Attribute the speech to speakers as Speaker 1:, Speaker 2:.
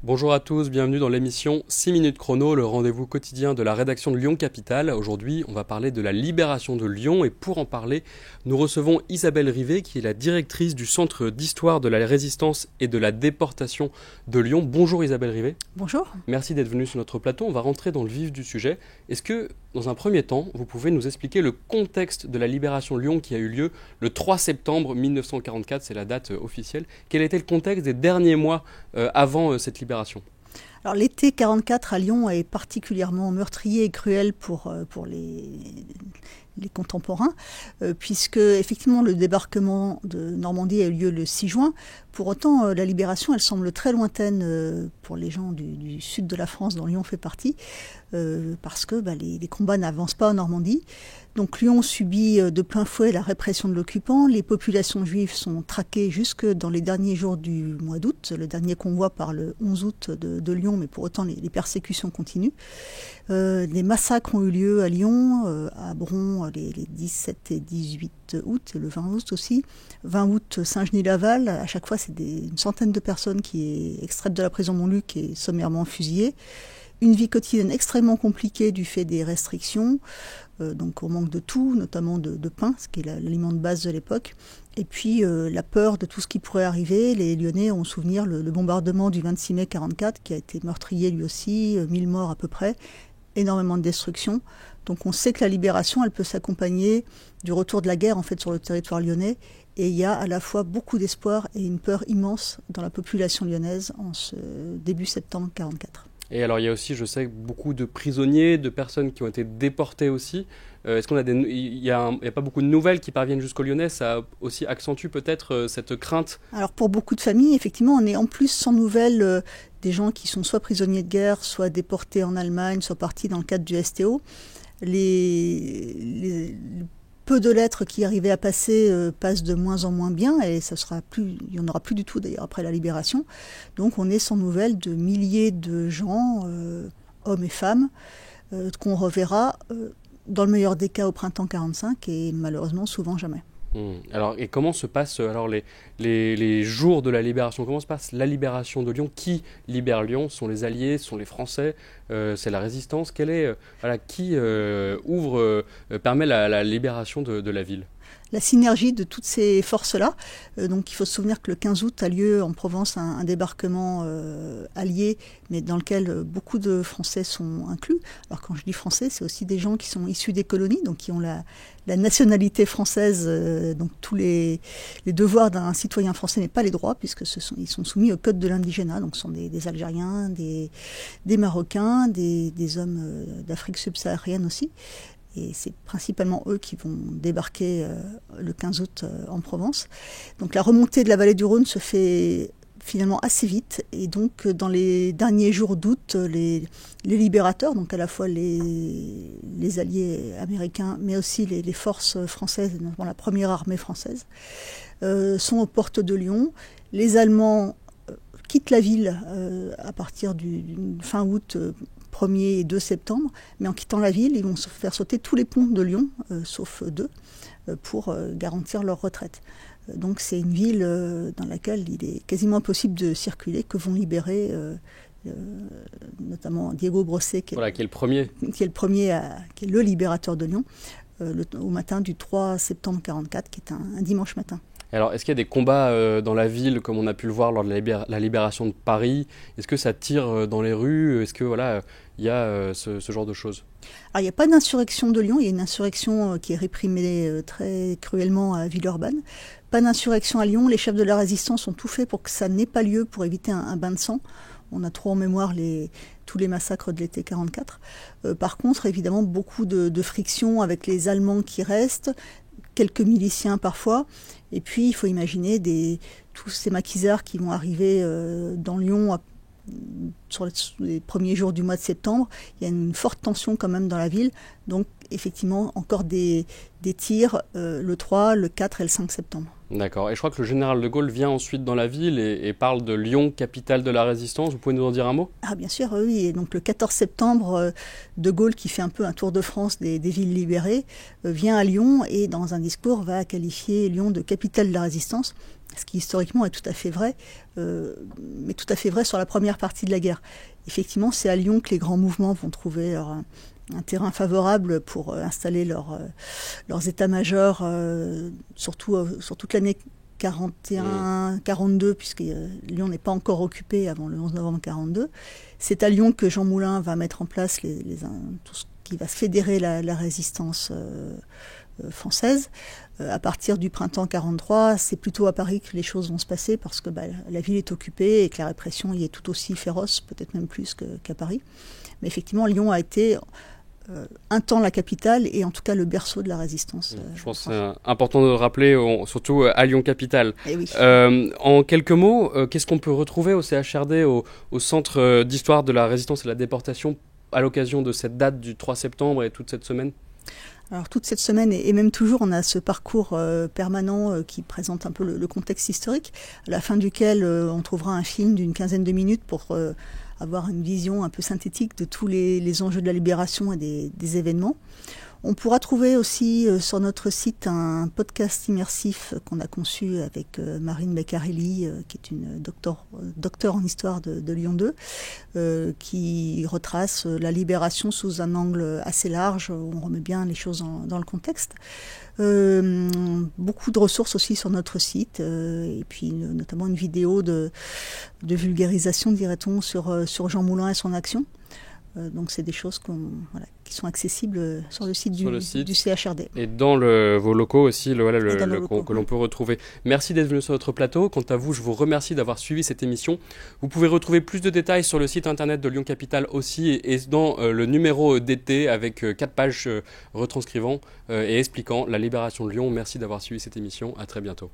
Speaker 1: Bonjour à tous, bienvenue dans l'émission 6 minutes chrono, le rendez-vous quotidien de la rédaction de Lyon Capitale. Aujourd'hui, on va parler de la libération de Lyon et pour en parler, nous recevons Isabelle Rivet qui est la directrice du Centre d'histoire de la résistance et de la déportation de Lyon. Bonjour Isabelle Rivet.
Speaker 2: Bonjour.
Speaker 1: Merci d'être venue sur notre plateau. On va rentrer dans le vif du sujet. Est-ce que, dans un premier temps, vous pouvez nous expliquer le contexte de la libération de Lyon qui a eu lieu le 3 septembre 1944, c'est la date officielle. Quel était le contexte des derniers mois avant cette libération ?
Speaker 2: Alors l'été 44 à Lyon est particulièrement meurtrier et cruel pour les contemporains, puisque effectivement le débarquement de Normandie a eu lieu le 6 juin. Pour autant, la libération, elle semble très lointaine pour les gens du sud de la France, dont Lyon fait partie, parce que les combats n'avancent pas en Normandie. Donc Lyon subit de plein fouet la répression de l'occupant. Les populations juives sont traquées jusque dans les derniers jours du mois d'août. Le dernier convoi part le 11 août de Lyon, mais pour autant les persécutions continuent. Des massacres ont eu lieu à Lyon, à Bron, les 17 et 18 août, et le 20 août aussi. 20 août, Saint-Genis-Laval. À chaque fois, c'est une centaine de personnes qui est extraite de la prison Montluc et sommairement fusillée. Une vie quotidienne extrêmement compliquée du fait des restrictions, donc au manque de tout, notamment de pain, ce qui est l'aliment de base de l'époque. Et puis la peur de tout ce qui pourrait arriver. Les Lyonnais ont souvenir le bombardement du 26 mai 1944, qui a été meurtrier lui aussi, 1000 morts à peu près, énormément de destruction. Donc on sait que la libération, elle peut s'accompagner du retour de la guerre en fait sur le territoire lyonnais. Et il y a à la fois beaucoup d'espoir et une peur immense dans la population lyonnaise en ce début septembre 1944.
Speaker 1: Et alors il y a aussi, je sais, beaucoup de prisonniers, de personnes qui ont été déportées aussi. Est-ce qu'on a il y a pas beaucoup de nouvelles qui parviennent jusqu'aux Lyonnais? Ça aussi accentue peut-être cette crainte?
Speaker 2: Alors pour beaucoup de familles, effectivement, on est en plus sans nouvelles des gens qui sont soit prisonniers de guerre, soit déportés en Allemagne, soit partis dans le cadre du STO. Les peu de lettres qui arrivaient à passer passent de moins en moins bien et il n'y en aura plus du tout d'ailleurs après la libération. Donc on est sans nouvelles de milliers de gens, hommes et femmes, qu'on reverra dans le meilleur des cas au printemps 45 et malheureusement souvent jamais.
Speaker 1: Alors, et comment se passent les jours de la libération? Comment se passe la libération de Lyon? Qui libère Lyon? Ce sont les Alliés, ce sont les Français, c'est la Résistance. Qui permet la libération de la ville?
Speaker 2: La synergie de toutes ces forces-là. Donc il faut se souvenir que le 15 août a lieu en Provence un débarquement allié, mais dans lequel beaucoup de Français sont inclus. Alors quand je dis Français, c'est aussi des gens qui sont issus des colonies, donc qui ont la nationalité française, donc tous les devoirs d'un citoyen français, mais pas les droits, puisque ils sont soumis au code de l'indigénat. Donc ce sont des Algériens, des Marocains, des hommes d'Afrique subsaharienne aussi. Et c'est principalement eux qui vont débarquer le 15 août en Provence. Donc la remontée de la vallée du Rhône se fait finalement assez vite. Et donc dans les derniers jours d'août, les libérateurs, donc à la fois les alliés américains, mais aussi les forces françaises, notamment la première armée française, sont aux portes de Lyon. Les Allemands quittent la ville à partir du fin août, 1er et 2 septembre, mais en quittant la ville, ils vont se faire sauter tous les ponts de Lyon, sauf 2, pour garantir leur retraite. Donc c'est une ville dans laquelle il est quasiment impossible de circuler, que vont libérer notamment Diego Brosset, qui est le premier, qui est le libérateur de Lyon, au matin du 3 septembre 1944, qui est un dimanche matin.
Speaker 1: Alors, est-ce qu'il y a des combats dans la ville, comme on a pu le voir lors de la libération de Paris? Est-ce que ça tire dans les rues? Est-ce que il y a ce genre de choses?
Speaker 2: Alors, il n'y a pas d'insurrection de Lyon. Il y a une insurrection qui est réprimée très cruellement à Villeurbanne. Pas d'insurrection à Lyon. Les chefs de la résistance ont tout fait pour que ça n'ait pas lieu, pour éviter un bain de sang. On a trop en mémoire tous les massacres de l'été 44. Par contre, évidemment, beaucoup de frictions avec les Allemands qui restent, quelques miliciens parfois. Et puis, il faut imaginer tous ces maquisards qui vont arriver dans Lyon sur les premiers jours du mois de septembre, il y a une forte tension quand même dans la ville. Donc effectivement, encore des tirs le 3, le 4 et le 5 septembre.
Speaker 1: D'accord. Et je crois que le général de Gaulle vient ensuite dans la ville et parle de Lyon, capitale de la résistance. Vous pouvez nous en dire un mot ?
Speaker 2: Ah bien sûr, oui. Et donc le 14 septembre, de Gaulle, qui fait un peu un tour de France des villes libérées, vient à Lyon et dans un discours va qualifier Lyon de capitale de la résistance, ce qui historiquement est tout à fait vrai, mais tout à fait vrai sur la première partie de la guerre. Effectivement, c'est à Lyon que les grands mouvements vont trouver un terrain favorable pour installer leurs états-majors, surtout sur toute l'année 41-42, puisque Lyon n'est pas encore occupé avant le 11 novembre 42. C'est à Lyon que Jean Moulin va mettre en place tout ce qui va fédérer la résistance française. À partir du printemps 43, c'est plutôt à Paris que les choses vont se passer parce que la ville est occupée et que la répression y est tout aussi féroce, peut-être même plus qu'à Paris. Mais effectivement, Lyon a été un temps la capitale et en tout cas le berceau de la résistance.
Speaker 1: Je pense que c'est important de le rappeler, surtout à Lyon-Capitale.
Speaker 2: Oui.
Speaker 1: En quelques mots, qu'est-ce qu'on peut retrouver au CHRD, au Centre d'histoire de la résistance et de la déportation, à l'occasion de cette date du 3 septembre et toute cette semaine ?
Speaker 2: Alors toute cette semaine et même toujours, on a ce parcours permanent qui présente un peu le contexte historique, à la fin duquel on trouvera un film d'une quinzaine de minutes pour avoir une vision un peu synthétique de tous les enjeux de la libération et des événements. On pourra trouver aussi sur notre site un podcast immersif qu'on a conçu avec Marine Beccarelli, qui est une docteure en histoire de Lyon 2, qui retrace la libération sous un angle assez large. On remet bien les choses dans le contexte. Beaucoup de ressources aussi sur notre site, et puis notamment une vidéo de vulgarisation, dirait-on, sur Jean Moulin et son action. Donc c'est des choses qui sont accessibles sur le site du CHRD.
Speaker 1: Et dans vos locaux aussi, que l'on peut retrouver. Merci d'être venu sur notre plateau. Quant à vous, je vous remercie d'avoir suivi cette émission. Vous pouvez retrouver plus de détails sur le site internet de Lyon Capitale aussi et dans le numéro d'été avec 4 pages retranscrivant et expliquant la libération de Lyon. Merci d'avoir suivi cette émission. À très bientôt.